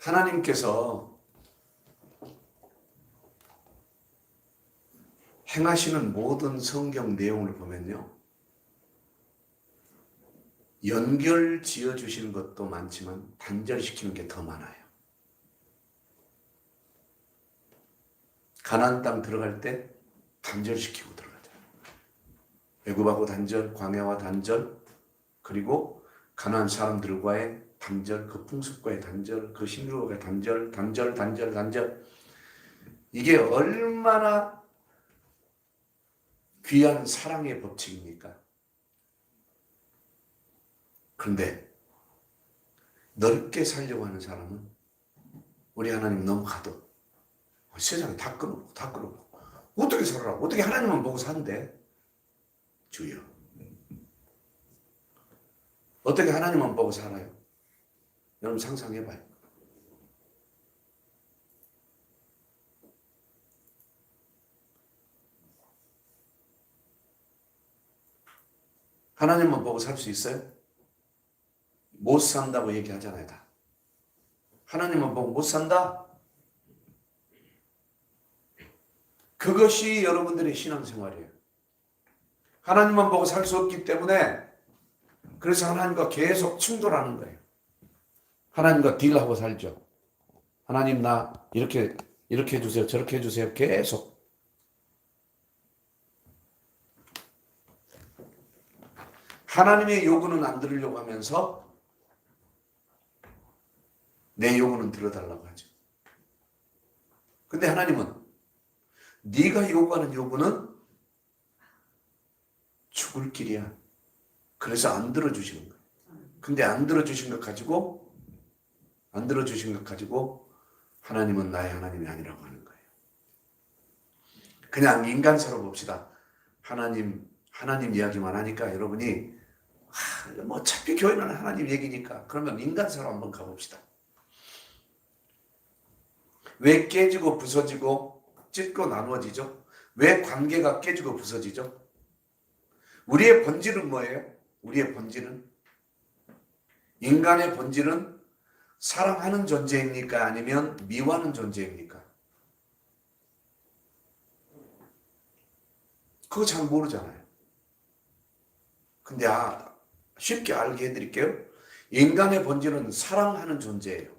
하나님께서 행하시는 모든 성경 내용을 보면요, 연결 지어 주시는 것도 많지만 단절시키는 게 더 많아요. 가나안 땅 들어갈 때 단절시키고 들어가죠. 애굽하고 단절, 광야와 단절, 그리고 가나안 사람들과의 단절, 그 풍습과의 단절, 그 신들과의 단절. 이게 얼마나 귀한 사랑의 법칙입니까? 그런데 넓게 살려고 하는 사람은 우리 하나님 너무 가도 세상에 다 끊어보고 어떻게 살아라고? 어떻게 하나님만 보고 산대? 주여, 어떻게 하나님만 보고 살아요? 여러분 상상해봐요. 하나님만 보고 살 수 있어요? 못 산다고 얘기하잖아요, 다. 하나님만 보고 못 산다? 그것이 여러분들의 신앙생활이에요. 하나님만 보고 살 수 없기 때문에 그래서 하나님과 계속 충돌하는 거예요. 하나님과 딜하고 살죠. 하나님 나 이렇게 해주세요, 저렇게 해주세요. 계속. 하나님의 요구는 안 들으려고 하면서 내 요구는 들어달라고 하죠. 근데 하나님은 네가 요구하는 요구는 죽을 길이야. 그래서 안 들어주시는 거예요. 근데 안 들어주신 것 가지고 하나님은 나의 하나님이 아니라고 하는 거예요. 그냥 인간사로 봅시다. 하나님 이야기만 하니까 여러분이 뭐 어차피 교회는 하나님 얘기니까 그러면 인간사로 한번 가봅시다. 왜 깨지고 부서지고 찢고 나누어지죠? 왜 관계가 깨지고 부서지죠? 우리의 본질은 뭐예요? 우리의 본질은? 인간의 본질은 사랑하는 존재입니까? 아니면 미워하는 존재입니까? 그거 잘 모르잖아요. 근데 쉽게 알게 해드릴게요. 인간의 본질은 사랑하는 존재예요.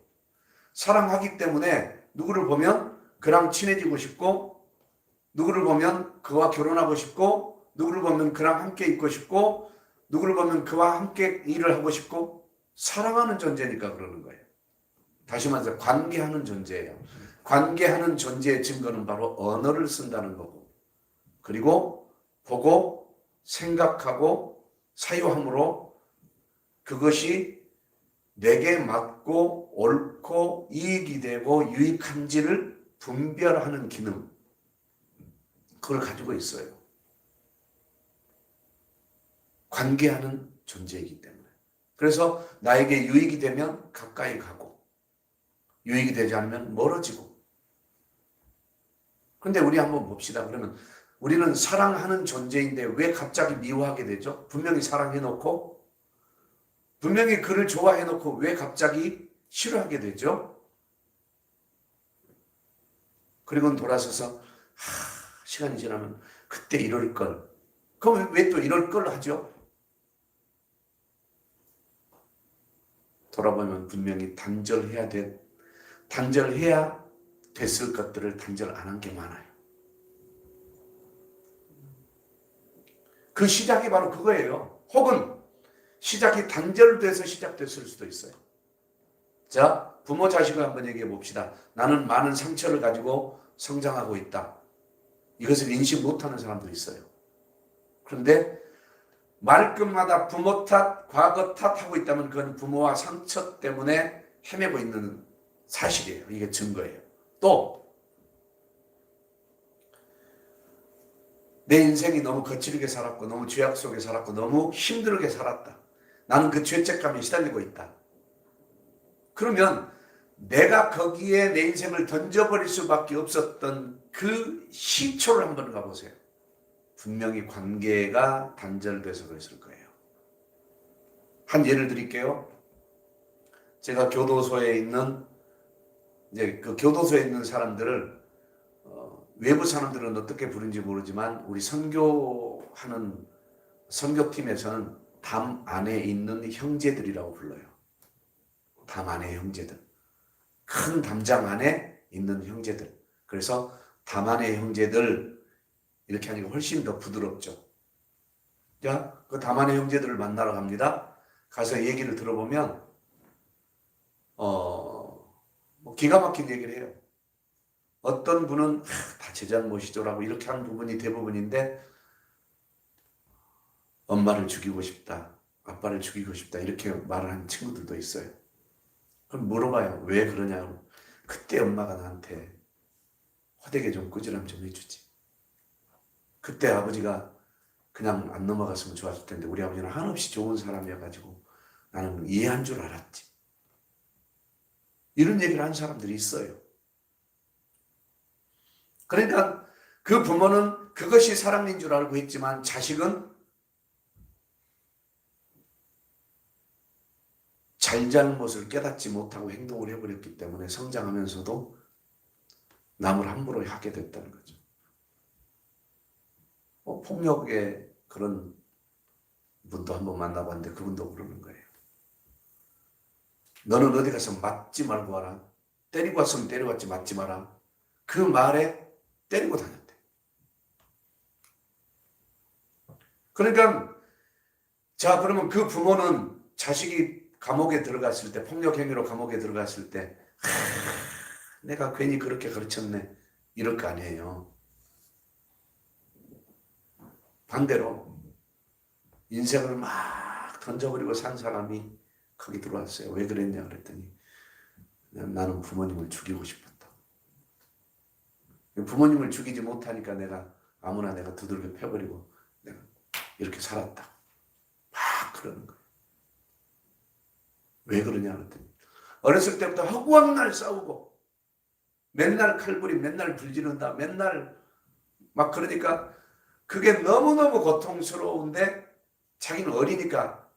사랑하기 때문에 누구를 보면 그랑 친해지고 싶고, 누구를 보면 그와 결혼하고 싶고, 누구를 보면 그랑 함께 있고 싶고, 누구를 보면 그와 함께 일을 하고 싶고, 사랑하는 존재니까 그러는 거예요. 다시 말해서 관계하는 존재예요. 관계하는 존재의 증거는 바로 언어를 쓴다는 거고, 그리고 보고 생각하고 사유함으로 그것이 내게 맞고 옳고 이익이 되고 유익한지를 분별하는 기능, 그걸 가지고 있어요. 관계하는 존재이기 때문에. 그래서 나에게 유익이 되면 가까이 가고 유익이 되지 않으면 멀어지고. 그런데 우리 한번 봅시다. 그러면 우리는 사랑하는 존재인데 왜 갑자기 미워하게 되죠? 분명히 사랑해놓고, 분명히 그를 좋아해놓고 왜 갑자기 싫어하게 되죠? 그리고는 돌아서서 시간이 지나면 그때 이럴 걸. 그럼 왜 또 이럴 걸 하죠? 돌아보면 분명히 단절해야 됐을 것들을 단절 안 한 게 많아요. 그 시작이 바로 그거예요. 혹은 시작이 단절돼서 시작됐을 수도 있어요. 자, 부모 자식을 한번 얘기해 봅시다. 나는 많은 상처를 가지고 성장하고 있다. 이것을 인식 못하는 사람도 있어요. 그런데 말끝마다 부모 탓, 과거 탓하고 있다면 그건 부모와 상처 때문에 헤매고 있는 사실이에요. 이게 증거예요. 또 내 인생이 너무 거칠게 살았고 너무 죄악 속에 살았고 너무 힘들게 살았다. 나는 그 죄책감에 시달리고 있다. 그러면 내가 거기에 내 인생을 던져버릴 수밖에 없었던 그 시초를 한번 가보세요. 분명히 관계가 단절돼서 그랬을 거예요. 한 예를 드릴게요. 제가 교도소에 있는 이제 그 교도소에 있는 사람들을 외부 사람들은 어떻게 부르는지 모르지만 우리 선교하는 선교팀에서는 담 안에 있는 형제들이라고 불러요. 담 안에 형제들. 큰 담장 안에 있는 형제들. 그래서 담 안에 형제들 이렇게 하니까 훨씬 더 부드럽죠. 자, 그 담 안에 형제들을 만나러 갑니다. 가서 얘기를 들어보면 뭐 기가 막힌 얘기를 해요. 어떤 분은 다 제 잘못이죠라고 이렇게 하는 부분이 대부분인데 엄마를 죽이고 싶다, 아빠를 죽이고 싶다 이렇게 말을 하는 친구들도 있어요. 그럼 물어봐요. 왜 그러냐고. 그때 엄마가 나한테 호되게 좀 꾸지람 좀 해주지. 그때 아버지가 그냥 안 넘어갔으면 좋았을 텐데 우리 아버지는 한없이 좋은 사람이어가지고 나는 이해한 줄 알았지. 이런 얘기를 하는 사람들이 있어요. 그러니까 그 부모는 그것이 사랑인 줄 알고 있지만 자식은 잘잘못을 깨닫지 못하고 행동을 해버렸기 때문에 성장하면서도 남을 함부로 하게 됐다는 거죠. 폭력의 그런 분도 한번 만나봤는데 그분도 그러는 거예요. 너는 어디 가서 맞지 말고 와라. 때리고 왔으면 때려왔지 맞지 마라. 그 말에 때리고 다녔대. 그러니까 자 그러면 그 부모는 자식이 감옥에 들어갔을 때 폭력 행위로 감옥에 들어갔을 때 내가 괜히 그렇게 가르쳤네 이럴 거 아니에요. 반대로 인생을 막 던져버리고 산 사람이 거기 들어왔어요. 왜 그랬냐 그랬더니 나는 부모님을 죽이고 싶었다. 부모님을 죽이지 못하니까 내가 아무나 내가 두들겨 패버리고 내가 이렇게 살았다. 막 그러는 거예요. 왜 그러냐 그랬더니 어렸을 때부터 허구한 날 싸우고 맨날 칼부리 맨날 불지른다 맨날 막 그러니까 그게 너무너무 고통스러운데 자기는 어리니까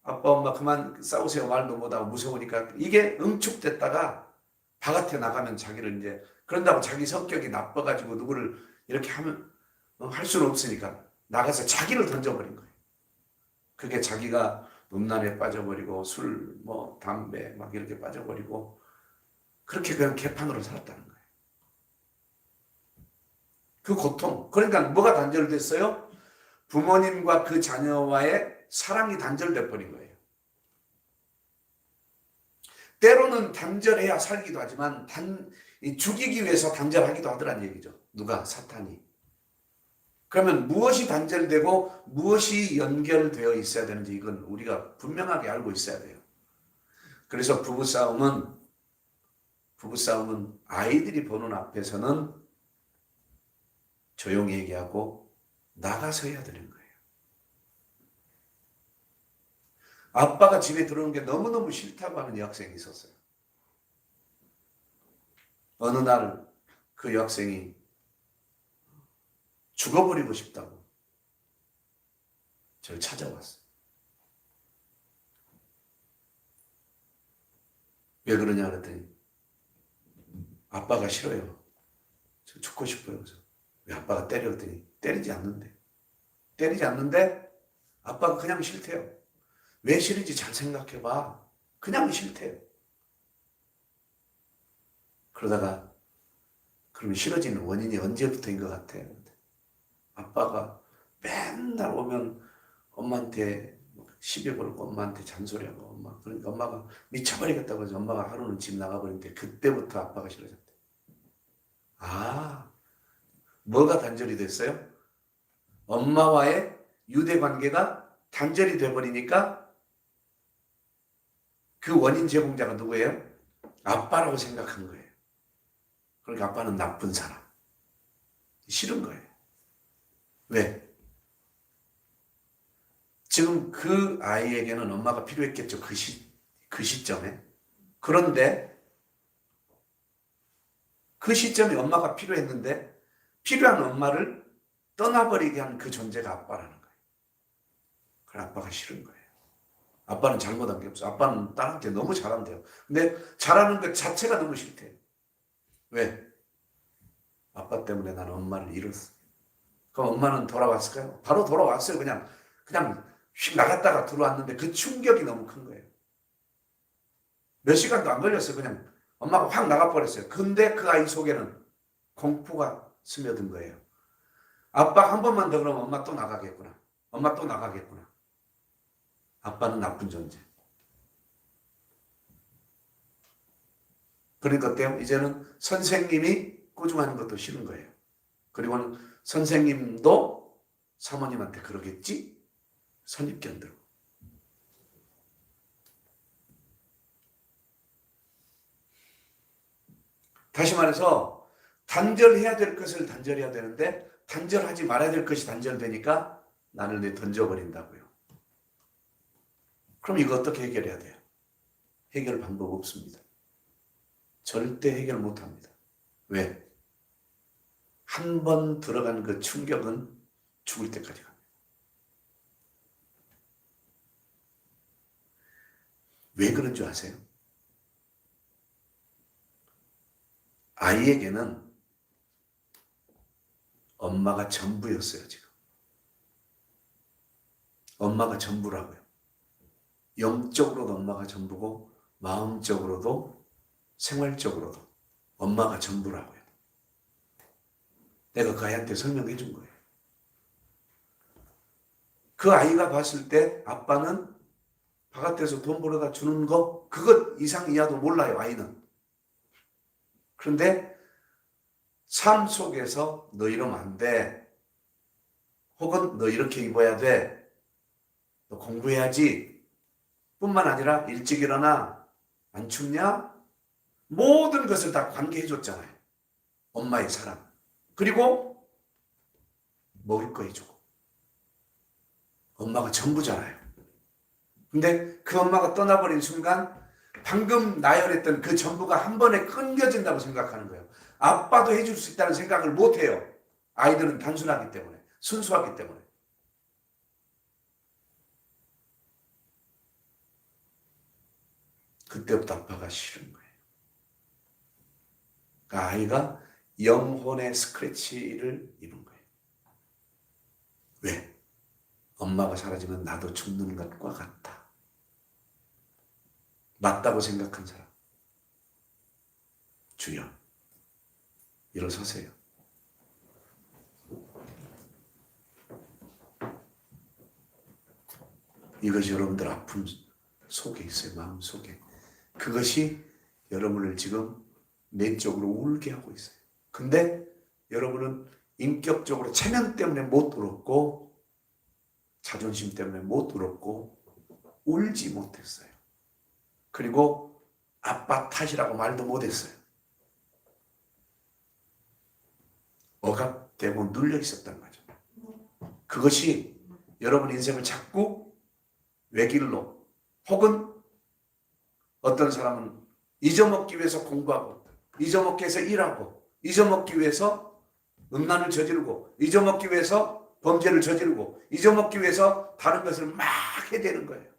아빠 엄마 그만 싸우세요 말도 못하고 무서우니까 이게 응축됐다가 바깥에 나가면 자기를 이제 그런다고 자기 성격이 나빠가지고 누구를 이렇게 하면 할 수는 없으니까 나가서 자기를 던져버린 거예요. 그게 자기가 음란에 빠져버리고 술, 뭐 담배 막 이렇게 빠져버리고 그렇게 그냥 개판으로 살았다는 거예요. 그 고통. 그러니까 뭐가 단절됐어요? 부모님과 그 자녀와의 사랑이 단절돼 버린 거예요. 때로는 단절해야 살기도 하지만 죽이기 위해서 단절하기도 하더란 얘기죠. 누가? 사탄이. 그러면 무엇이 단절되고 무엇이 연결되어 있어야 되는지 이건 우리가 분명하게 알고 있어야 돼요. 그래서 부부싸움은 아이들이 보는 앞에서는 조용히 얘기하고 나가서 해야 되는 거예요. 아빠가 집에 들어오는 게 너무너무 싫다고 하는 여학생이 있었어요. 어느 날 그 여학생이 죽어버리고 싶다고 저를 찾아왔어요. 왜 그러냐 그랬더니 아빠가 싫어요. 저 죽고 싶어요. 그래서 왜 아빠가 때려 그랬더니 때리지 않는데 아빠가 그냥 싫대요. 왜 싫은지 잘 생각해봐. 그냥 싫대요. 그러다가 그러면 싫어지는 원인이 언제부터인 것 같아요? 아빠가 맨날 오면 엄마한테 시비 걸고 엄마한테 잔소리하고 엄마 그러니까 엄마가 미쳐버리겠다고 해서 엄마가 하루는 집 나가버리는데 그때부터 아빠가 싫어졌대. 아, 뭐가 단절이 됐어요? 엄마와의 유대 관계가 단절이 돼버리니까 그 원인 제공자가 누구예요? 아빠라고 생각한 거예요. 그러니까 아빠는 나쁜 사람. 싫은 거예요. 왜? 지금 그 아이에게는 엄마가 필요했겠죠. 그 시점에. 그런데 그 시점에 엄마가 필요했는데 필요한 엄마를 떠나버리게 한 그 존재가 아빠라는 거예요. 그래 아빠가 싫은 거예요. 아빠는 잘못한 게 없어. 아빠는 딸한테 너무 잘한대요. 근데 잘하는 것 자체가 너무 싫대요. 왜? 아빠 때문에 나는 엄마를 잃었어. 그럼 엄마는 돌아왔을까요? 바로 돌아왔어요. 그냥 휙 나갔다가 들어왔는데 그 충격이 너무 큰 거예요. 몇 시간도 안 걸렸어요. 그냥 엄마가 확 나가버렸어요. 근데 그 아이 속에는 공포가 스며든 거예요. 아빠 한 번만 더 그러면 엄마 또 나가겠구나. 엄마 또 나가겠구나. 아빠는 나쁜 존재. 그러니까 때문에 이제는 선생님이 꾸중하는 것도 싫은 거예요. 그리고는 선생님도 사모님한테 그러겠지? 선입견 들고. 다시 말해서 단절해야 될 것을 단절해야 되는데 단절하지 말아야 될 것이 단절되니까 나를 던져버린다고요. 그럼 이거 어떻게 해결해야 돼요? 해결 방법 없습니다. 절대 해결 못합니다. 왜? 한 번 들어간 그 충격은 죽을 때까지 갑니다. 왜 그런 줄 아세요? 아이에게는 엄마가 전부였어요, 지금. 엄마가 전부라고요. 영적으로도 엄마가 전부고, 마음적으로도, 생활적으로도 엄마가 전부라고요. 내가 그 아이한테 설명해 준 거예요. 그 아이가 봤을 때 아빠는 바깥에서 돈 벌어다 주는 거, 그것 이상 이하도 몰라요, 아이는. 그런데 삶 속에서 너 이러면 안 돼. 혹은 너 이렇게 입어야 돼. 너 공부해야지. 뿐만 아니라 일찍 일어나. 안 춥냐? 모든 것을 다 관계해 줬잖아요. 엄마의 사랑. 그리고 먹을 거 해주고. 엄마가 전부잖아요. 근데 그 엄마가 떠나버린 순간 방금 나열했던 그 전부가 한 번에 끊겨진다고 생각하는 거예요. 아빠도 해줄 수 있다는 생각을 못해요. 아이들은 단순하기 때문에, 순수하기 때문에. 그때부터 아빠가 싫은 거예요. 그러니까 아이가 영혼의 스크래치를 입은 거예요. 왜? 엄마가 사라지면 나도 죽는 것과 같다. 맞다고 생각한 사람. 주여, 일어서세요. 이것이 여러분들 아픔 속에 있어요. 마음 속에. 그것이 여러분을 지금 내적으로 울게 하고 있어요. 근데 여러분은 인격적으로 체면 때문에 못 울었고 자존심 때문에 못 울었고 울지 못했어요. 그리고 아빠 탓이라고 말도 못했어요. 억압되고 눌려 있었단 말이죠. 그것이 여러분 인생을 자꾸 외길로 혹은 어떤 사람은 잊어먹기 위해서 공부하고 잊어먹기 위해서 일하고 잊어먹기 위해서 음란을 저지르고 잊어먹기 위해서 범죄를 저지르고 잊어먹기 위해서 다른 것을 막 해대는 거예요.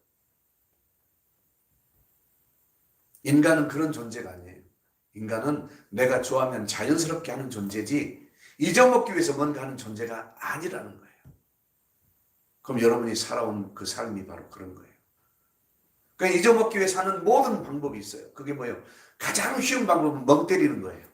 인간은 그런 존재가 아니에요. 인간은 내가 좋아하면 자연스럽게 하는 존재지 잊어먹기 위해서 뭔가 하는 존재가 아니라는 거예요. 그럼 여러분이 살아온 그 삶이 바로 그런 거예요. 그러니까 잊어먹기 위해 사는 모든 방법이 있어요. 그게 뭐예요? 가장 쉬운 방법은 멍 때리는 거예요.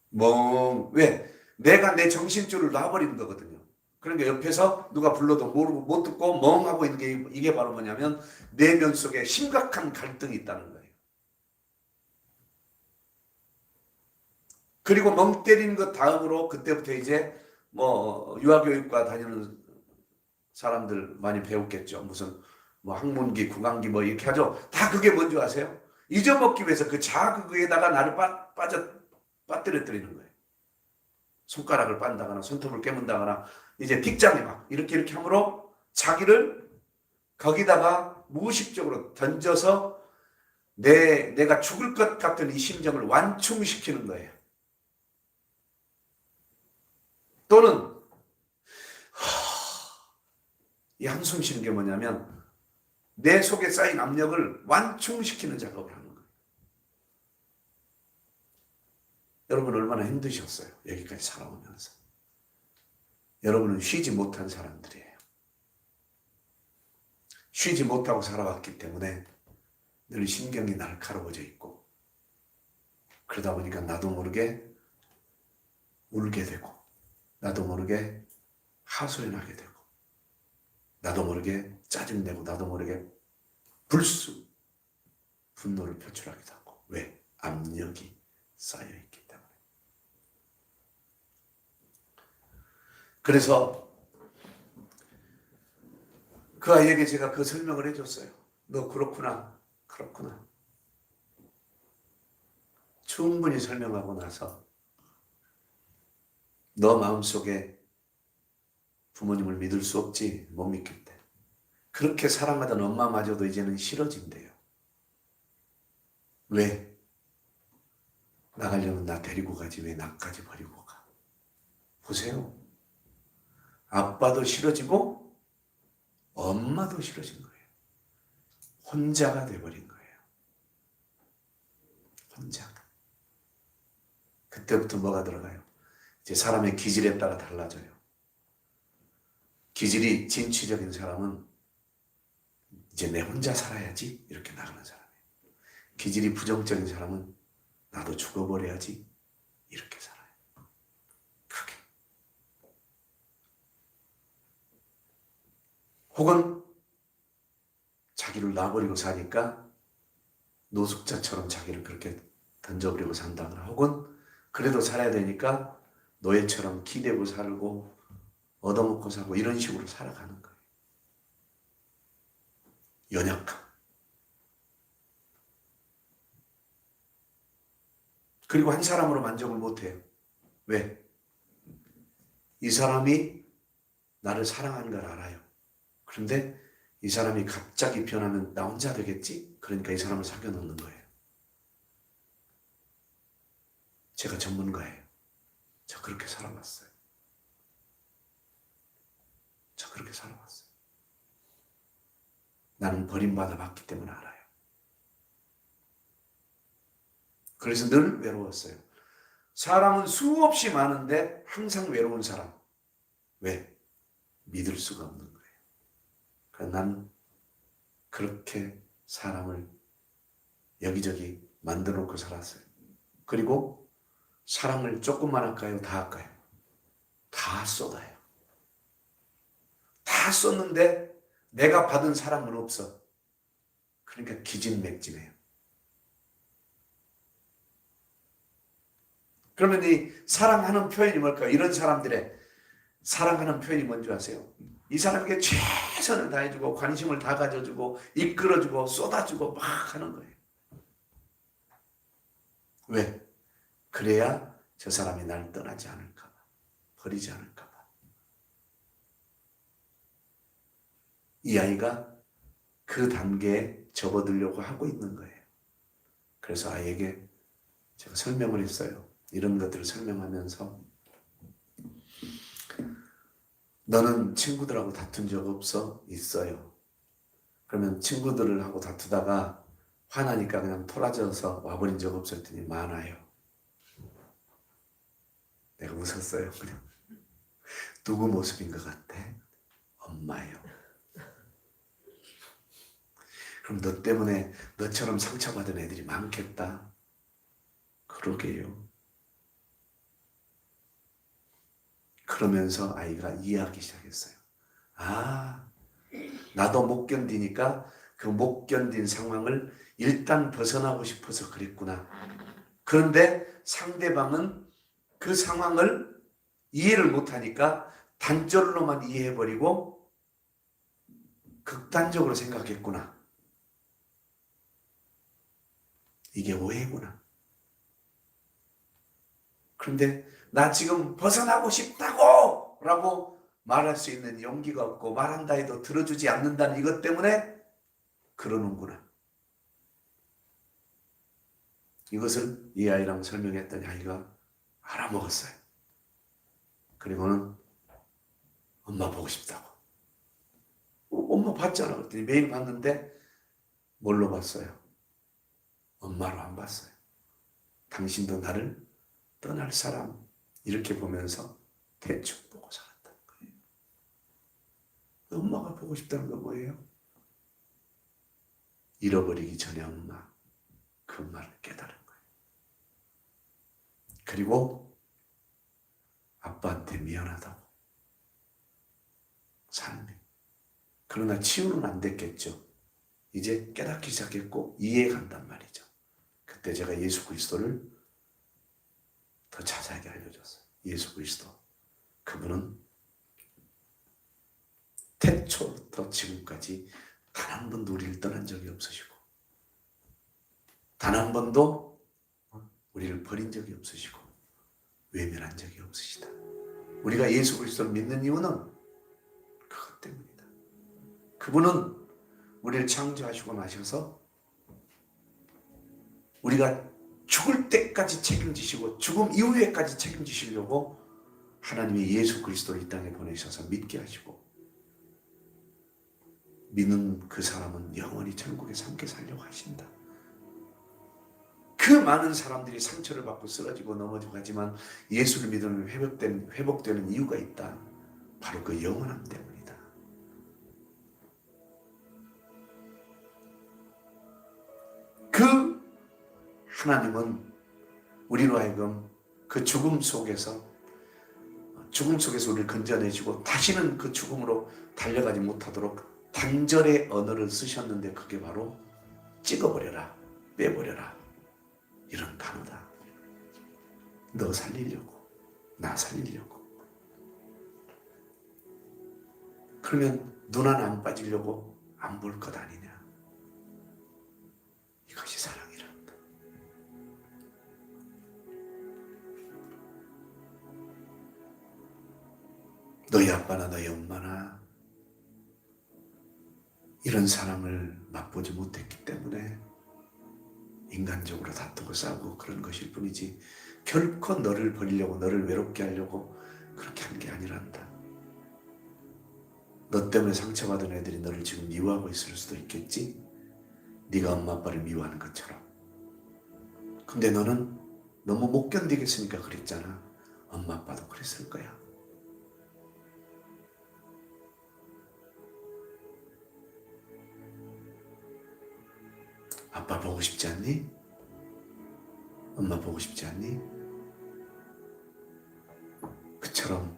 멍. 왜? 내가 내 정신줄을 놔버리는 거거든요. 그러니까 옆에서 누가 불러도 모르고 못 듣고 멍하고 있는 게 이게 바로 뭐냐면 내면 속에 심각한 갈등이 있다는 거예요. 그리고 멍 때리는 것 다음으로 그때부터 이제 뭐 유아교육과 다니는 사람들 많이 배웠겠죠. 무슨 뭐 학문기, 국왕기 뭐 이렇게 하죠. 다 그게 뭔지 아세요? 잊어먹기 위해서 그 자극에다가 나를 빠뜨려뜨리는 거예요. 손가락을 빤다거나 손톱을 깨문다거나 이제 빅장이 막 이렇게 함으로 자기를 거기다가 무의식적으로 던져서 내가 죽을 것 같은 이 심정을 완충시키는 거예요. 또는 이 한숨 쉬는 게 뭐냐면 내 속에 쌓인 압력을 완충시키는 작업을 하는 거예요. 여러분 얼마나 힘드셨어요? 여기까지 살아오면서. 여러분은 쉬지 못한 사람들이에요. 쉬지 못하고 살아왔기 때문에 늘 신경이 날카로워져 있고, 그러다 보니까 나도 모르게 울게 되고, 나도 모르게 하소연하게 되고, 나도 모르게 짜증내고, 나도 모르게 분노를 표출하기도 하고. 왜? 압력이 쌓여있기 때문에. 그래서 그 아이에게 제가 그 설명을 해줬어요. 너 그렇구나. 그렇구나. 충분히 설명하고 나서 너 마음속에 부모님을 믿을 수 없지, 못 믿겠대. 그렇게 사랑하던 엄마마저도 이제는 싫어진대요. 왜? 나가려면 나 데리고 가지 왜 나까지 버리고 가? 보세요. 아빠도 싫어지고 엄마도 싫어진 거예요. 혼자가 돼버린 거예요. 혼자가. 그때부터 뭐가 들어가요? 이제 사람의 기질에 따라 달라져요. 기질이 진취적인 사람은 이제 내 혼자 살아야지 이렇게 나가는 사람이에요. 기질이 부정적인 사람은 나도 죽어버려야지 이렇게 살아요. 크게. 혹은 자기를 놔버리고 사니까 노숙자처럼 자기를 그렇게 던져버리고 산다거나, 혹은 그래도 살아야 되니까 노예처럼 기대고 살고 얻어먹고 살고 이런 식으로 살아가는 거예요. 연약함. 그리고 한 사람으로 만족을 못해요. 왜? 이 사람이 나를 사랑하는 걸 알아요. 그런데 이 사람이 갑자기 변하면 나 혼자 되겠지? 그러니까 이 사람을 사귀어 놓는 거예요. 제가 전문가예요. 저 그렇게 살아왔어요. 저 그렇게 살아왔어요. 나는 버림받아 봤기 때문에 알아요. 그래서 늘 외로웠어요. 사람은 수없이 많은데 항상 외로운 사람. 왜? 믿을 수가 없는 거예요. 그러니까 난 그렇게 사람을 여기저기 만들어 놓고 살았어요. 그리고 사랑을 조금만 할까요? 다 할까요? 다 쏟아요. 다 쏟는데 내가 받은 사랑은 없어. 그러니까 기진맥진해요. 그러면 이 사랑하는 표현이 뭘까요? 이런 사람들의 사랑하는 표현이 뭔지 아세요? 이 사람에게 최선을 다해주고 관심을 다 가져주고 이끌어주고 쏟아주고 막 하는 거예요. 왜? 그래야 저 사람이 날 떠나지 않을까 봐, 버리지 않을까 봐. 이 아이가 그 단계에 접어들려고 하고 있는 거예요. 그래서 아이에게 제가 설명을 했어요. 이런 것들을 설명하면서 너는 친구들하고 다툰 적 없어? 있어요. 그러면 친구들하고 다투다가 화나니까 그냥 토라져서 와버린 적 없어? 했더니 많아요. 내가 웃었어요. 그냥. 누구 모습인 것 같아? 엄마요. 그럼 너 때문에 너처럼 상처받은 애들이 많겠다. 그러게요. 그러면서 아이가 이해하기 시작했어요. 아, 나도 못 견디니까 그 못 견딘 상황을 일단 벗어나고 싶어서 그랬구나. 그런데 상대방은 그 상황을 이해를 못하니까 단절로만 이해해버리고 극단적으로 생각했구나. 이게 오해구나. 그런데 나 지금 벗어나고 싶다고! 라고 말할 수 있는 용기가 없고 말한다 해도 들어주지 않는다는 이것 때문에 그러는구나. 이것을 이 아이랑 설명했더니 아이가 알아먹었어요. 그리고는 엄마 보고 싶다고. 엄마 봤잖아. 그랬더니 매일 봤는데 뭘로 봤어요? 엄마로 안 봤어요. 당신도 나를 떠날 사람 이렇게 보면서 대충 보고 살았다는 거예요. 엄마가 보고 싶다는 건 뭐예요? 잃어버리기 전에 엄마 그 말을 깨달은 거예요. 그리고 아빠한테 미안하다고. 삶이. 그러나 치유는 안 됐겠죠. 이제 깨닫기 시작했고 이해간단 말이죠. 그때 제가 예수 그리스도를 더 자세하게 알려줬어요. 예수 그리스도. 그분은 태초부터 지금까지 단 한 번도 우리를 떠난 적이 없으시고 단 한 번도 우리를 버린 적이 없으시고 외면한 적이 없으시다. 우리가 예수 그리스도를 믿는 이유는 그것 때문이다. 그분은 우리를 창조하시고 나셔서 우리가 죽을 때까지 책임지시고 죽음 이후에까지 책임지시려고 하나님이 예수 그리스도를 이 땅에 보내셔서 믿게 하시고 믿는 그 사람은 영원히 천국에서 함께 살려고 하신다. 그 많은 사람들이 상처를 받고 쓰러지고 넘어지고 하지만 예수를 믿으면 회복되는 이유가 있다. 바로 그 영원함 때문이다. 그 하나님은 우리로 하여금 그 죽음 속에서 우리를 건져내시고 다시는 그 죽음으로 달려가지 못하도록 단절의 언어를 쓰셨는데 그게 바로 찍어버려라, 빼버려라 이런 단어다. 너 살리려고, 나 살리려고. 그러면 눈 하나 안 빠지려고 안 볼 것 아니냐. 이것이 사랑이란다. 너희 아빠나 너희 엄마나 이런 사랑을 맛보지 못했기 때문에 인간적으로 다투고 싸우고 그런 것일 뿐이지 결코 너를 버리려고 너를 외롭게 하려고 그렇게 한 게 아니란다. 너 때문에 상처받은 애들이 너를 지금 미워하고 있을 수도 있겠지. 네가 엄마 아빠를 미워하는 것처럼. 근데 너는 너무 못 견디겠으니까 그랬잖아. 엄마 아빠도 그랬을 거야. 아빠 보고 싶지 않니? 엄마 보고 싶지 않니? 그처럼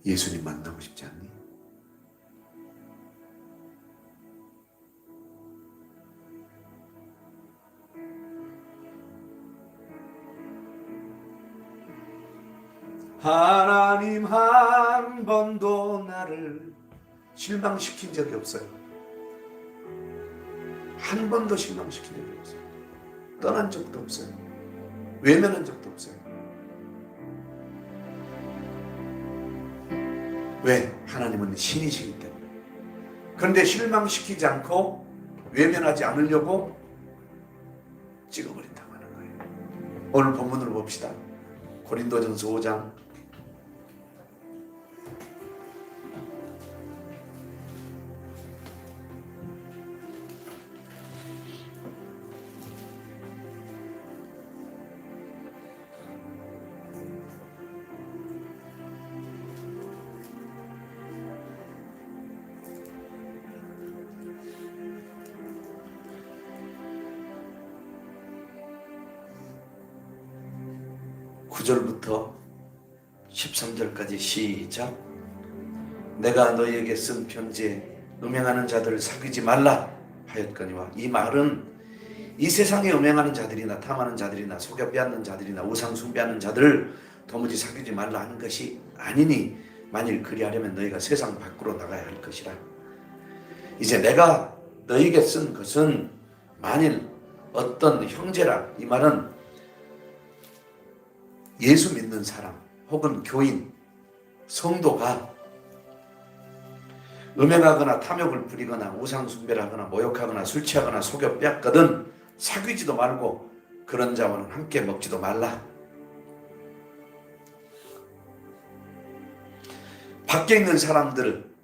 예수님 만나고 싶지 않니? 하나님 한 번도 나를 실망시킨 적이 없어요. 한 번도 실망시킨 적이 없어요. 떠난 적도 없어요. 외면한 적도 없어요. 왜? 하나님은 신이시기 때문에. 그런데 실망시키지 않고 외면하지 않으려고 찍어버린다고 하는 거예요. 오늘 본문을 봅시다. 고린도전서 5장 9절부터 13절까지 시작. 내가 너희에게 쓴 편지에 음행하는 자들을 사귀지 말라 하였거니와, 이 말은 이 세상에 음행하는 자들이나 탐하는 자들이나 속여 빼앗는 자들이나 우상 숭배하는 자들을 도무지 사귀지 말라 하는 것이 아니니, 만일 그리하려면 너희가 세상 밖으로 나가야 할 것이라. 이제 내가 너희에게 쓴 것은 만일 어떤 형제라, 이 말은 예수 믿는 사람 혹은 교인, 성도가 음행하거나 탐욕을 부리거나 우상 숭배를 하거나 모욕하거나 술 취하거나 속여 빼앗거든 사귀지도 말고 그런 자와는 함께 먹지도 말라. 밖에 있는 사람들을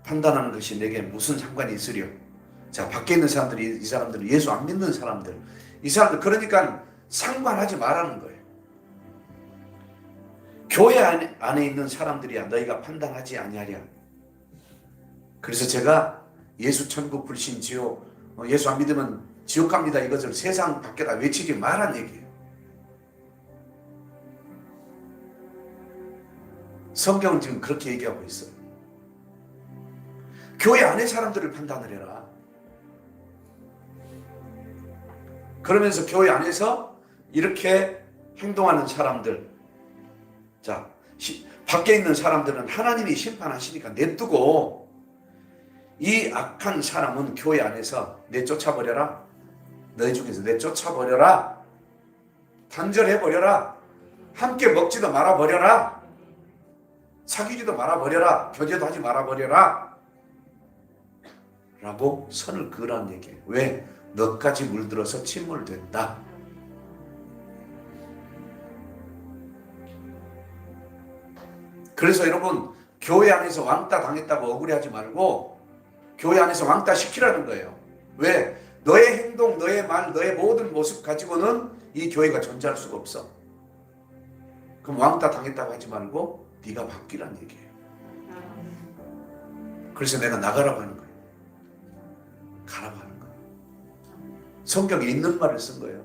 판단하는 것이 내게 무슨 상관이 있으려. 자, 밖에 있는 사람들이, 이 사람들은 예수 안 믿는 사람들, 이 사람들, 그러니까 상관하지 말라는 거예요. 교회 안에 있는 사람들이야 너희가 판단하지 아니하랴. 그래서 제가 예수 천국 불신 지옥, 예수 안 믿으면 지옥 갑니다, 이것을 세상 밖에다 외치지 말란 얘기예요. 성경은 지금 그렇게 얘기하고 있어요. 교회 안에 사람들을 판단을 해라. 그러면서 교회 안에서 이렇게 행동하는 사람들, 자, 밖에 있는 사람들은 하나님이 심판하시니까 냅두고 이 악한 사람은 교회 안에서 내쫓아버려라. 너희 중에서 내쫓아버려라. 단절해버려라. 함께 먹지도 말아버려라. 사귀지도 말아버려라. 교제도 하지 말아버려라. 라고 선을 그으라는 얘기예요. 왜? 너까지 물들어서 침몰된다. 그래서 여러분, 교회 안에서 왕따 당했다고 억울해하지 말고 교회 안에서 왕따 시키라는 거예요. 왜? 너의 행동, 너의 말, 너의 모든 모습 가지고는 이 교회가 존재할 수가 없어. 그럼 왕따 당했다고 하지 말고 네가 바뀌란 얘기예요. 그래서 내가 나가라고 하는 거예요. 가라고 하는 거예요. 성경에 있는 말을 쓴 거예요.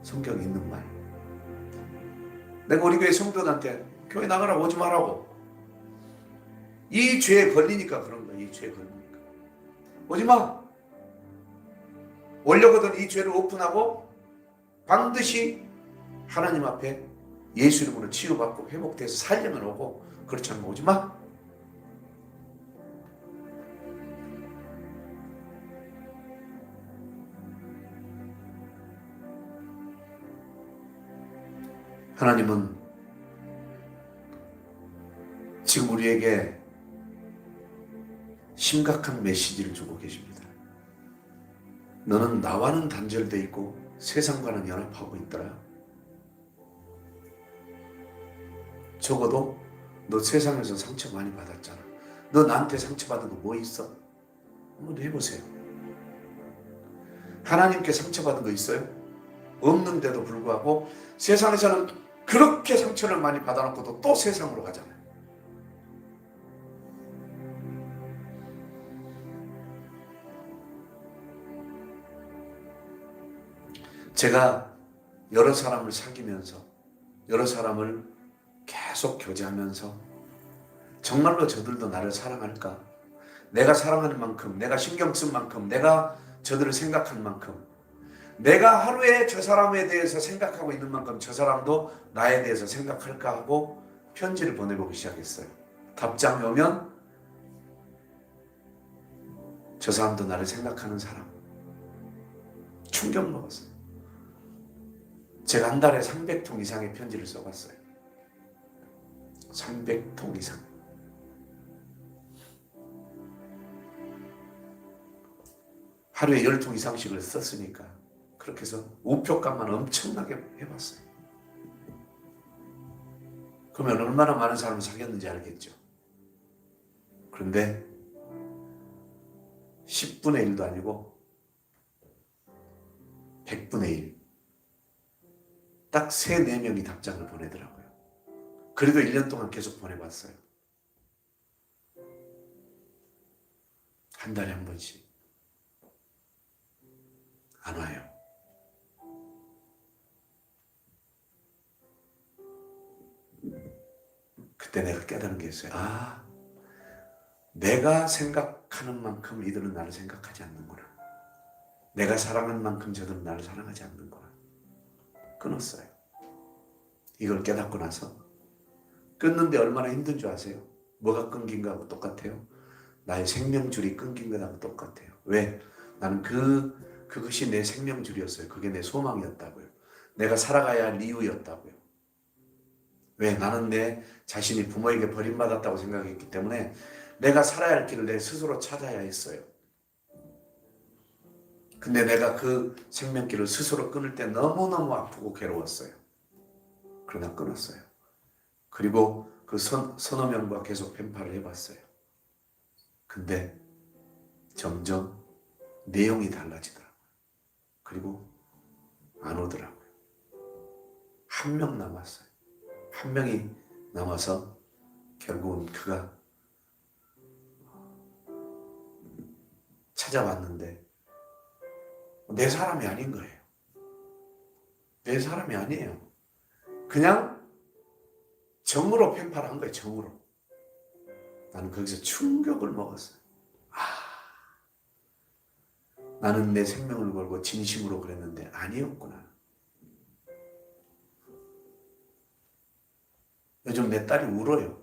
성경에 있는 말. 내가 우리 교회 성도들한테 교회 나가라고 오지 말라고. 이 죄에 걸리니까 그런 거야. 이 죄에 걸리니까. 오지 마. 오려거든 이 죄를 오픈하고 반드시 하나님 앞에 예수 이름으로 치유받고 회복돼서 살려면 오고, 그렇지 않으면 오지 마. 하나님은 지금 우리에게 심각한 메시지를 주고 계십니다. 너는 나와는 단절되어 있고 세상과는 연합하고 있더라. 적어도 너 세상에서 상처 많이 받았잖아. 너 나한테 상처받은 거 뭐 있어? 한번 해보세요. 하나님께 상처받은 거 있어요? 없는데도 불구하고 세상에서는 그렇게 상처를 많이 받아놓고도 또 세상으로 가잖아요. 제가 여러 사람을 사귀면서 여러 사람을 계속 교제하면서 정말로 저들도 나를 사랑할까? 내가 사랑하는 만큼, 내가 신경 쓴 만큼, 내가 저들을 생각한 만큼, 내가 하루에 저 사람에 대해서 생각하고 있는 만큼 저 사람도 나에 대해서 생각할까 하고 편지를 보내보기 시작했어요. 답장이 오면 저 사람도 나를 생각하는 사람. 충격 먹었어요. 제가 한 달에 300통 이상의 편지를 써봤어요. 300통 이상. 하루에 10통 이상씩을 썼으니까 그렇게 해서 우표값만 엄청나게 해봤어요. 그러면 얼마나 많은 사람을 사귀었는지 알겠죠. 그런데 10분의 1도 아니고 100분의 1, 딱 3, 4명이 답장을 보내더라고요. 그래도 1년 동안 계속 보내봤어요. 한 달에 한 번씩. 안 와요. 그때 내가 깨달은 게 있어요. 아, 내가 생각하는 만큼 이들은 나를 생각하지 않는구나. 내가 사랑하는 만큼 저들은 나를 사랑하지 않는구나. 끊었어요. 이걸 깨닫고 나서 끊는데 얼마나 힘든 줄 아세요? 뭐가 끊긴 거하고 똑같아요? 나의 생명줄이 끊긴 거하고 똑같아요. 왜? 나는 그것이 내 생명줄이었어요. 그게 내 소망이었다고요. 내가 살아가야 할 이유였다고요. 왜? 나는 내 자신이 부모에게 버림받았다고 생각했기 때문에 내가 살아야 할 길을 내 스스로 찾아야 했어요. 근데 내가 그 생명길을 스스로 끊을 때 너무너무 아프고 괴로웠어요. 그러나 끊었어요. 그리고 그 서너 명과 계속 펜팔을 해봤어요. 근데 점점 내용이 달라지더라고요. 그리고 안 오더라고요. 한 명 남았어요. 한 명이 남아서 결국은 그가 찾아왔는데 내 사람이 아닌 거예요. 내 사람이 아니에요. 그냥 정으로 편파를 한 거예요. 정으로. 나는 거기서 충격을 먹었어요. 나는 내 생명을 걸고 진심으로 그랬는데 아니었구나. 요즘 내 딸이 울어요.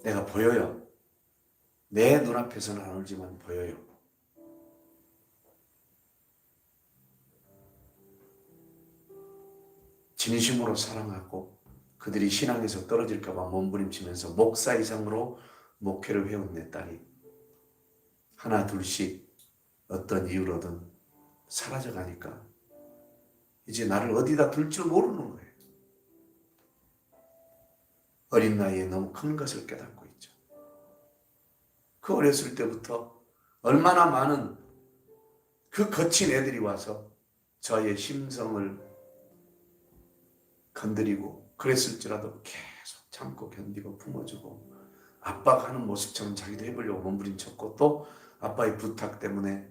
내가 보여요. 내 눈앞에서는 안 울지만 보여요. 진심으로 사랑하고 그들이 신앙에서 떨어질까 봐 몸부림치면서 목사 이상으로 목회를 해온 내 딸이 하나 둘씩 어떤 이유로든 사라져가니까 이제 나를 어디다 둘 줄 모르는 거예요. 어린 나이에 너무 큰 것을 깨닫고 있죠. 그 어렸을 때부터 얼마나 많은 그 거친 애들이 와서 저의 심성을 건드리고 그랬을지라도 계속 참고 견디고 품어주고 아빠가 하는 모습처럼 자기도 해보려고 몸부림쳤고 또 아빠의 부탁 때문에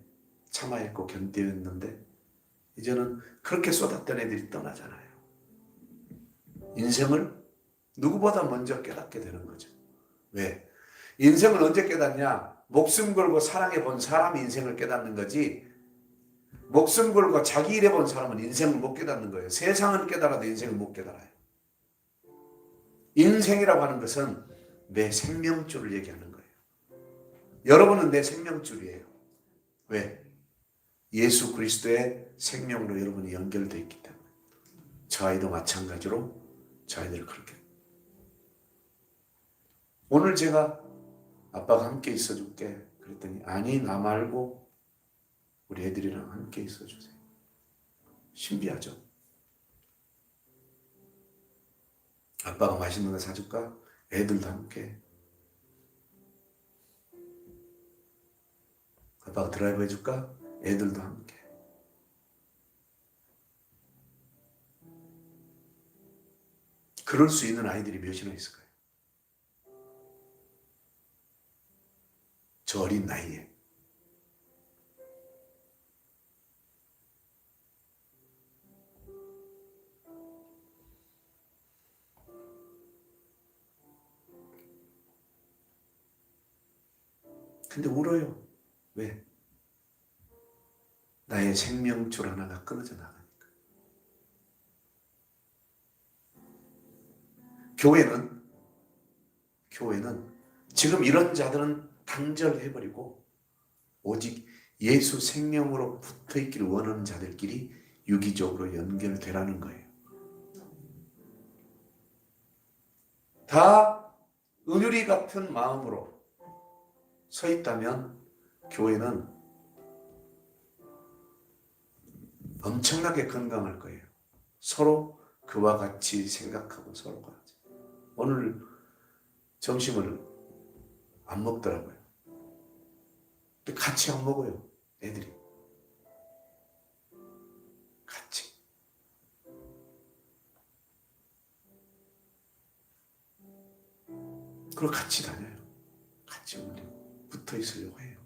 참아했고 견디었는데 이제는 그렇게 쏟았던 애들이 떠나잖아요. 인생을 누구보다 먼저 깨닫게 되는 거죠. 왜? 인생을 언제 깨닫냐? 목숨 걸고 사랑해 본 사람이 인생을 깨닫는 거지 목숨 걸고 자기 일 해본 사람은 인생을 못 깨닫는 거예요. 세상은 깨달아도 인생을 못 깨달아요. 인생이라고 하는 것은 내 생명줄을 얘기하는 거예요. 여러분은 내 생명줄이에요. 왜? 예수 그리스도의 생명으로 여러분이 연결되어 있기 때문에. 저 아이도 마찬가지로 저 아이들을 그렇게. 오늘 제가 아빠가 함께 있어줄게 그랬더니 아니 나 말고 우리 애들이랑 함께 있어주세요. 신비하죠? 아빠가 맛있는 거 사줄까? 애들도 함께. 아빠가 드라이브 해줄까? 애들도 함께. 그럴 수 있는 아이들이 몇이나 있을까요? 저 어린 나이에. 근데 울어요. 왜? 나의 생명줄 하나가 끊어져 나가니까. 교회는 지금 이런 자들은 단절해버리고 오직 예수 생명으로 붙어있기를 원하는 자들끼리 유기적으로 연결되라는 거예요. 다 은유리 같은 마음으로 서 있다면 교회는 엄청나게 건강할 거예요. 서로 그와 같이 생각하고 서로가 같이. 오늘 점심을 안 먹더라고요. 같이 안 먹어요. 애들이. 같이. 그리고 같이 다녀요. 같이 붙어 있으려고 해요.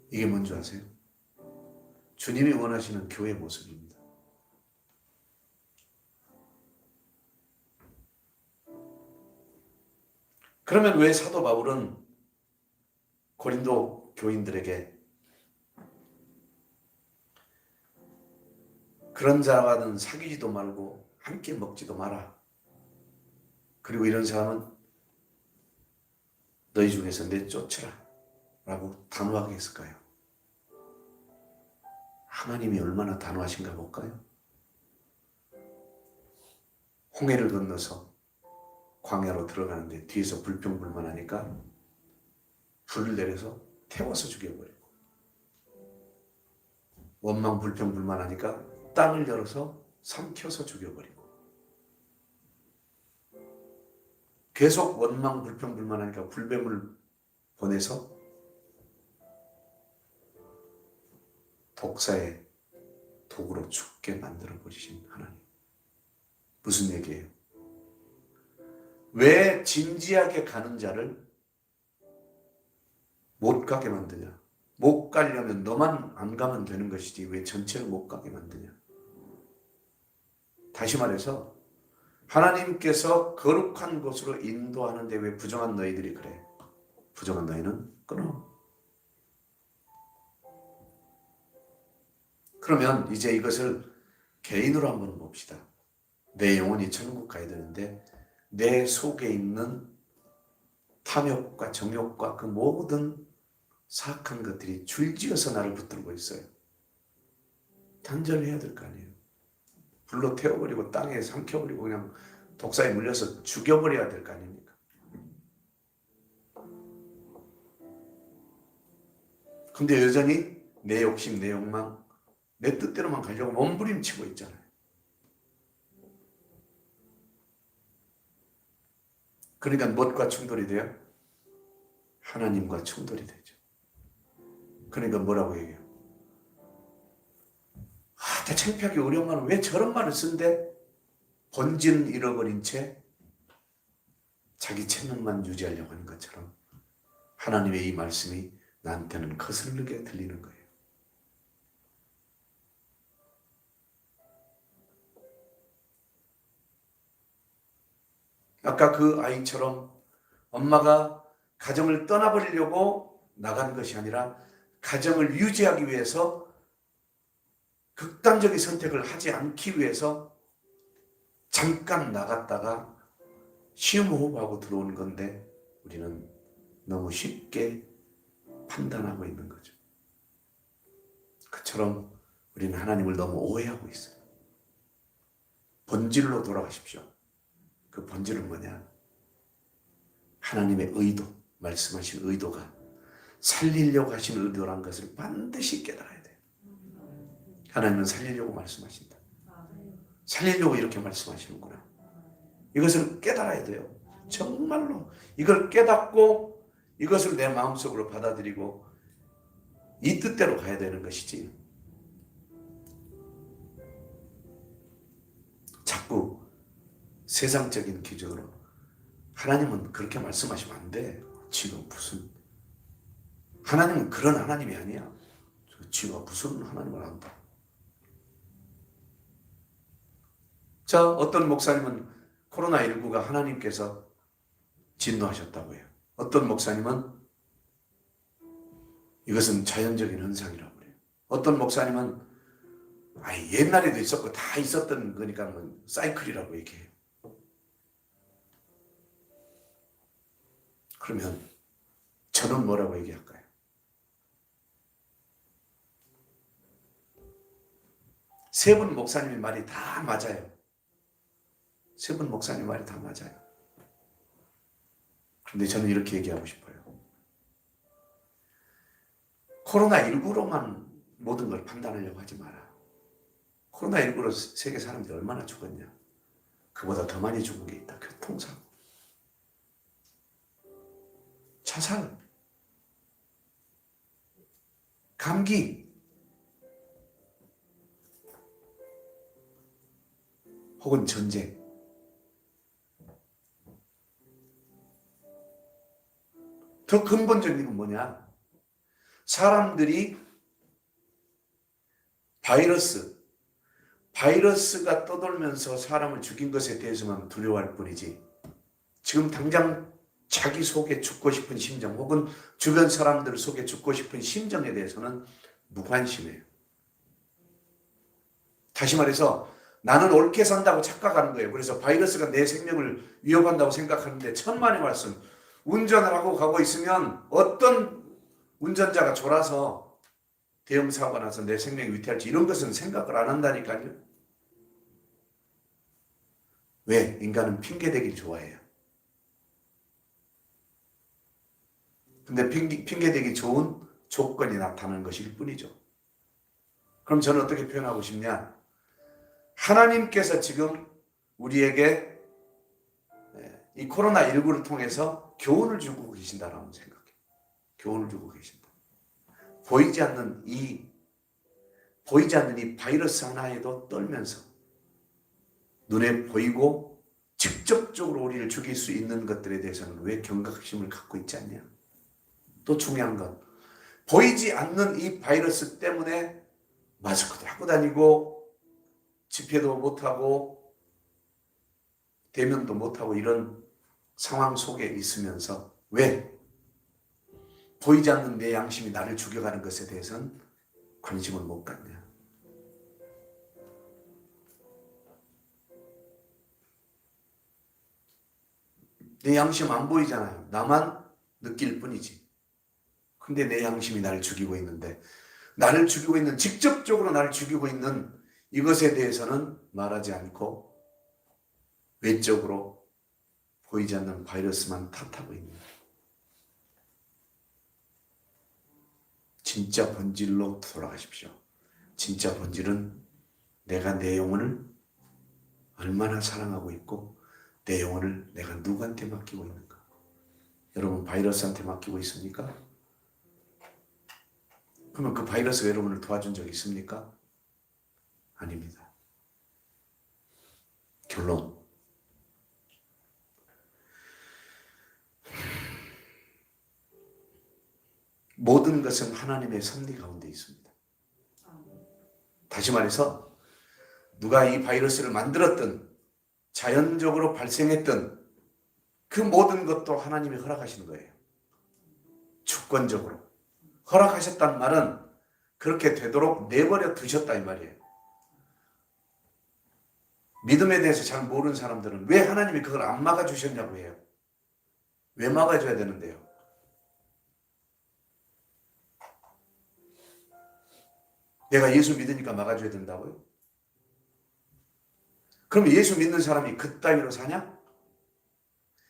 이게 뭔지 아세요? 주님이 원하시는 교회 모습입니다. 그러면 왜 사도 바울은 고린도 교인들에게 그런 자와는 사귀지도 말고 함께 먹지도 마라. 그리고 이런 사람은 너희 중에서 내쫓으라 라고 단호하게 했을까요? 하나님이 얼마나 단호하신가 볼까요? 홍해를 건너서 광야로 들어가는데 뒤에서 불평불만하니까 불을 내려서 태워서 죽여버리고 원망 불평불만하니까 땅을 열어서 삼켜서 죽여버리고 계속 원망 불평불만하니까 불뱀을 보내서 독사의 독으로 죽게 만들어 버리신 하나님. 무슨 얘기예요? 왜 진지하게 가는 자를 못 가게 만드냐? 못 가려면 너만 안 가면 되는 것이지 왜 전체를 못 가게 만드냐? 다시 말해서 하나님께서 거룩한 곳으로 인도하는데 왜 부정한 너희들이 그래? 부정한 너희는 끊어. 그러면 이제 이것을 개인으로 한번 봅시다. 내 영혼이 천국 가야 되는데 내 속에 있는 탐욕과 정욕과 그 모든 사악한 것들이 줄지어서 나를 붙들고 있어요. 단절해야 될 거 아니에요. 불로 태워버리고 땅에 삼켜버리고 그냥 독사에 물려서 죽여버려야 될 거 아닙니까? 근데 여전히 내 욕심, 내 욕망, 내 뜻대로만 가려고 몸부림치고 있잖아요. 그러니까 무엇과 충돌이 돼요? 하나님과 충돌이 되죠. 그러니까 뭐라고 얘기해요? 나 창피하게 어려운 말은 왜 저런 말을 쓴대? 본질은 잃어버린 채 자기 체면만 유지하려고 하는 것처럼 하나님의 이 말씀이 나한테는 거슬리게 들리는 거예요. 아까 그 아이처럼 엄마가 가정을 떠나버리려고 나간 것이 아니라 가정을 유지하기 위해서 극단적인 선택을 하지 않기 위해서 잠깐 나갔다가 시험 호흡하고 들어오는 건데 우리는 너무 쉽게 판단하고 있는 거죠. 그처럼 우리는 하나님을 너무 오해하고 있어요. 본질로 돌아가십시오. 그 본질은 뭐냐? 하나님의 의도, 말씀하신 의도가 살리려고 하신 의도란 것을 반드시 깨달아야 돼요. 하나님은 살리려고 말씀하신다. 살리려고 이렇게 말씀하시는구나. 이것을 깨달아야 돼요. 정말로 이걸 깨닫고 이것을 내 마음속으로 받아들이고 이 뜻대로 가야 되는 것이지. 자꾸 세상적인 기준으로 하나님은 그렇게 말씀하시면 안 돼. 지금 무슨 하나님은 그런 하나님이 아니야. 지가 무슨 하나님을 안다. 자, 어떤 목사님은 코로나19가 하나님께서 진노하셨다고 해요. 어떤 목사님은 이것은 자연적인 현상이라고 그래요. 어떤 목사님은 옛날에도 있었고 다 있었던 거니까 사이클이라고 얘기해요. 그러면 저는 뭐라고 얘기할까요? 세 분 목사님의 말이 다 맞아요. 세 분 목사님 말이 다 맞아요. 그런데 저는 이렇게 얘기하고 싶어요. 코로나19로만 모든 걸 판단하려고 하지 마라. 코로나19로 세계 사람들이 얼마나 죽었냐. 그보다 더 많이 죽은 게 있다. 교통사고, 자살, 감기, 혹은 전쟁. 더 근본적인 건 뭐냐? 사람들이 바이러스가 떠돌면서 사람을 죽인 것에 대해서만 두려워할 뿐이지 지금 당장 자기 속에 죽고 싶은 심정 혹은 주변 사람들 속에 죽고 싶은 심정에 대해서는 무관심해요. 다시 말해서 나는 옳게 산다고 착각하는 거예요. 그래서 바이러스가 내 생명을 위협한다고 생각하는데 천만의 말씀, 운전을 하고 가고 있으면 어떤 운전자가 졸아서 대형 사고가 나서 내 생명이 위태할지 이런 것은 생각을 안 한다니까요. 왜? 인간은 핑계대기를 좋아해요. 근데 핑계대기 좋은 조건이 나타나는 것일 뿐이죠. 그럼 저는 어떻게 표현하고 싶냐? 하나님께서 지금 우리에게 이 코로나19를 통해서 교훈을 주고 계신다라고 생각해요. 교훈을 주고 계신다. 보이지 않는 이 보이지 않는 이 바이러스 하나에도 떨면서 눈에 보이고 직접적으로 우리를 죽일 수 있는 것들에 대해서는 왜 경각심을 갖고 있지 않냐? 또 중요한 건 보이지 않는 이 바이러스 때문에 마스크도 하고 다니고 집회도 못하고 대면도 못하고 이런 상황 속에 있으면서 왜 보이지 않는 내 양심이 나를 죽여가는 것에 대해서는 관심을 못 갖냐? 내 양심 안 보이잖아요. 나만 느낄 뿐이지. 근데 내 양심이 나를 죽이고 있는데, 나를 죽이고 있는, 직접적으로 나를 죽이고 있는 이것에 대해서는 말하지 않고 외적으로 보이지 않는 바이러스만 탓하고 있는, 진짜 본질로 돌아가십시오. 진짜 본질은 내가 내 영혼을 얼마나 사랑하고 있고 내 영혼을 내가 누구한테 맡기고 있는가? 여러분 바이러스한테 맡기고 있습니까? 그러면 그 바이러스가 여러분을 도와준 적이 있습니까? 아닙니다. 결론. 모든 것은 하나님의 섭리 가운데 있습니다. 다시 말해서 누가 이 바이러스를 만들었든 자연적으로 발생했든 그 모든 것도 하나님이 허락하시는 거예요. 주권적으로. 허락하셨다는 말은 그렇게 되도록 내버려 두셨다 이 말이에요. 믿음에 대해서 잘 모르는 사람들은 왜 하나님이 그걸 안 막아주셨냐고 해요. 왜 막아줘야 되는데요? 내가 예수 믿으니까 막아줘야 된다고요? 그럼 예수 믿는 사람이 그따위로 사냐?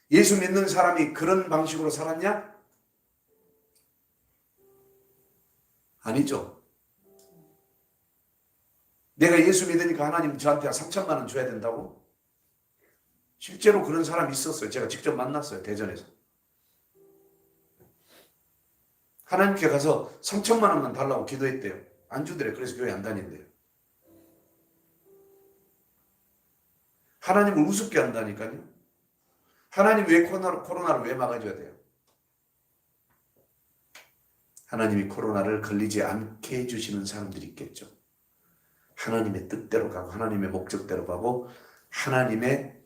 예수 믿는 사람이 그런 방식으로 살았냐? 아니죠. 내가 예수 믿으니까 하나님 저한테 3천만 원 줘야 된다고? 실제로 그런 사람이 있었어요. 제가 직접 만났어요. 대전에서. 하나님께 가서 3천만 원만 달라고 기도했대요. 안 주더래. 그래서 교회 안 다닌대요. 하나님을 우습게 한다니까요. 하나님 왜 코로나를 왜 막아줘야 돼요? 하나님이 코로나를 걸리지 않게 해주시는 사람들이 있겠죠. 하나님의 뜻대로 가고 하나님의 목적대로 가고 하나님의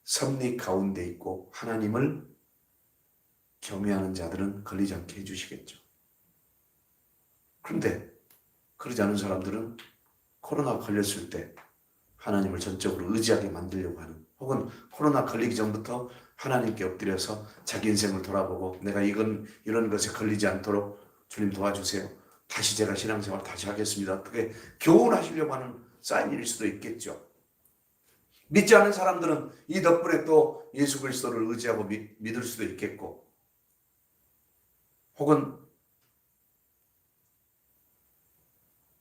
섭리 가운데 있고 하나님을 경외하는 자들은 걸리지 않게 해주시겠죠. 그런데 그러지 않은 사람들은 코로나 걸렸을 때 하나님을 전적으로 의지하게 만들려고 하는, 혹은 코로나 걸리기 전부터 하나님께 엎드려서 자기 인생을 돌아보고 내가 이런 것에 걸리지 않도록 주님 도와주세요. 다시 제가 신앙생활 다시 하겠습니다. 어떻게 교훈하시려고 하는 사인일 수도 있겠죠. 믿지 않은 사람들은 이 덕분에 또 예수 그리스도를 의지하고 믿을 수도 있겠고, 혹은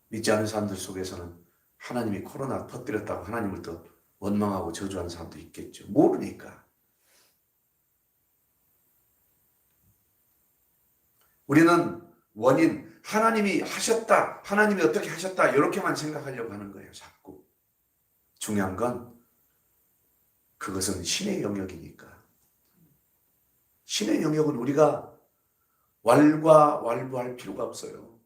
믿지 않은 사람들 속에서는 하나님이 코로나 터뜨렸다고 하나님을 또 원망하고 저주하는 사람도 있겠죠. 모르니까. 우리는 원인, 하나님이 하셨다, 하나님이 어떻게 하셨다 이렇게만 생각하려고 하는 거예요. 자꾸. 중요한 건 그것은 신의 영역이니까. 신의 영역은 우리가 왈가왈부할 필요가 없어요.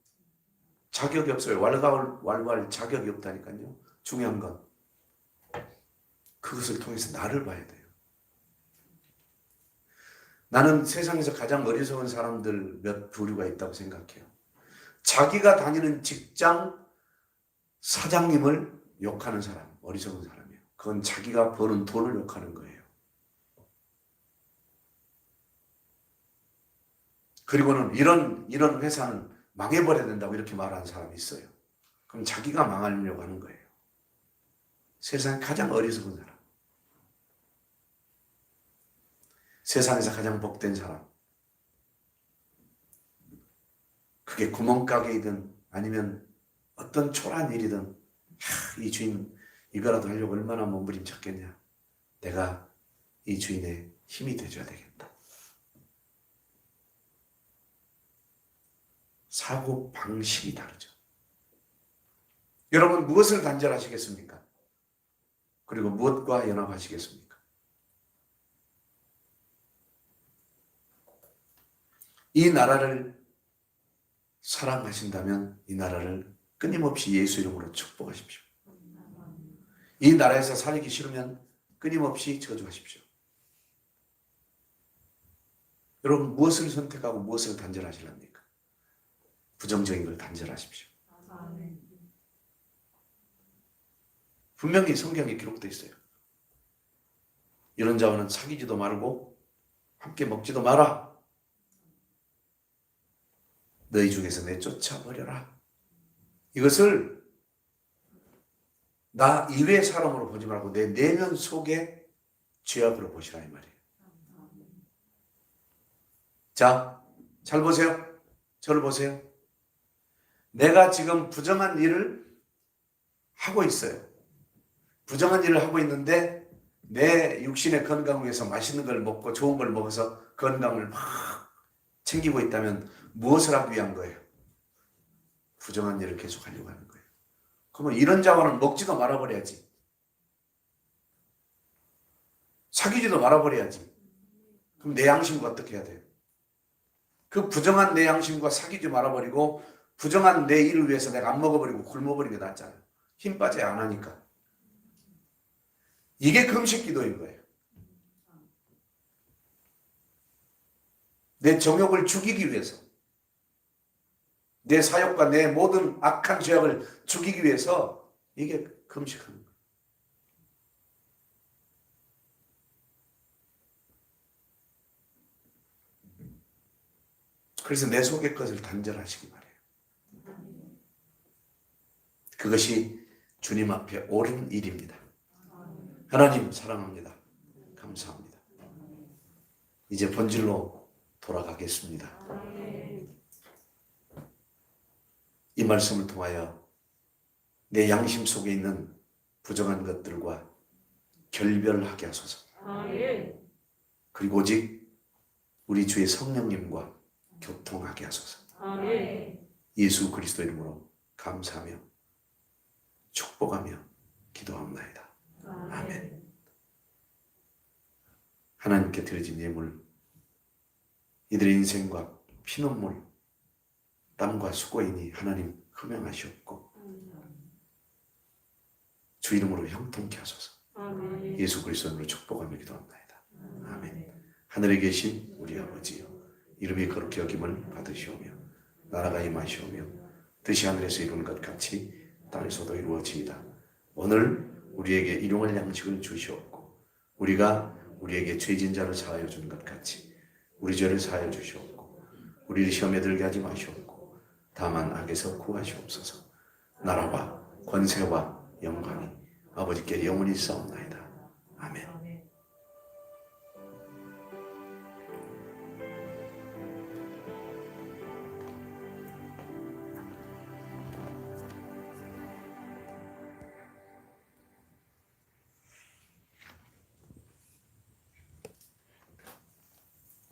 자격이 없어요. 왈가왈부할 자격이 없다니까요. 중요한 건 그것을 통해서 나를 봐야 돼요. 나는 세상에서 가장 어리석은 사람들 몇 부류가 있다고 생각해요. 자기가 다니는 직장 사장님을 욕하는 사람, 어리석은 사람이에요. 그건 자기가 버는 돈을 욕하는 거예요. 그리고는 이런 회사는 망해버려야 된다고 이렇게 말하는 사람이 있어요. 그럼 자기가 망하려고 하는 거예요. 세상에 가장 어리석은 사람. 세상에서 가장 복된 사람. 그게 구멍가게이든 아니면 어떤 초라한 일이든 이 주인 이거라도 하려고 얼마나 몸부림쳤겠냐. 내가 이 주인의 힘이 돼줘야 되겠다. 사고 방식이 다르죠. 여러분 무엇을 단절하시겠습니까? 그리고 무엇과 연합하시겠습니까? 이 나라를 사랑하신다면 이 나라를 끊임없이 예수 이름으로 축복하십시오. 이 나라에서 살기 싫으면 끊임없이 저주하십시오. 여러분 무엇을 선택하고 무엇을 단절하시랍니까? 부정적인 걸 단절하십시오. 분명히 성경에 기록되어 있어요. 이런 자와는 사귀지도 말고 함께 먹지도 마라. 너희 중에서 내쫓아버려라. 이것을 나 이외의 사람으로 보지 말고 내 내면 속에 죄악으로 보시라 이 말이에요. 자, 잘 보세요. 저를 보세요. 내가 지금 부정한 일을 하고 있어요. 부정한 일을 하고 있는데 내 육신의 건강을 위해서 맛있는 걸 먹고 좋은 걸 먹어서 건강을 막 챙기고 있다면 무엇을 하기 위한 거예요? 부정한 일을 계속 하려고 하는 거예요. 그러면 이런 자와는 먹지도 말아버려야지. 사귀지도 말아버려야지. 그럼 내 양심과 어떻게 해야 돼요? 그 부정한 내 양심과 사귀지 말아버리고 부정한 내 일을 위해서 내가 안 먹어버리고 굶어버리는 게 낫잖아요. 힘 빠져야 안 하니까. 이게 금식 기도인 거예요. 내 정욕을 죽이기 위해서, 내 사욕과 내 모든 악한 죄악을 죽이기 위해서 이게 금식하는 거예요. 그래서 내 속의 것을 단절하시기 바래요. 그것이 주님 앞에 옳은 일입니다. 하나님 사랑합니다. 감사합니다. 이제 본질로 돌아가겠습니다. 이 말씀을 통하여 내 양심 속에 있는 부정한 것들과 결별하게 하소서. 그리고 오직 우리 주의 성령님과 교통하게 하소서. 예수 그리스도 이름으로 감사하며 축복하며 기도합나이다. 아멘. 하나님께 드려진 예물, 이들의 인생과 피눈물, 땀과 수고이니 하나님 흠양하시옵고 주 이름으로 형통케 하소서. 예수 그리스도 이름으로 축복하며 기도합나이다. 아멘. 하늘에 계신 우리 아버지여, 이름이 거룩히 여김을 받으시오며 나라가 임하시오며 뜻이 하늘에서 이루는 것 같이 땅에서도 이루어지이다. 오늘 우리에게 일용할 양식을 주시옵고 우리가 우리에게 죄진 자를 사하여 주는 것 같이 우리 죄를 사하여 주시옵고 우리를 시험에 들게 하지 마시옵고 다만 악에서 구하시옵소서. 나라와 권세와 영광이 아버지께 영원히 있사옵나이다. 아멘.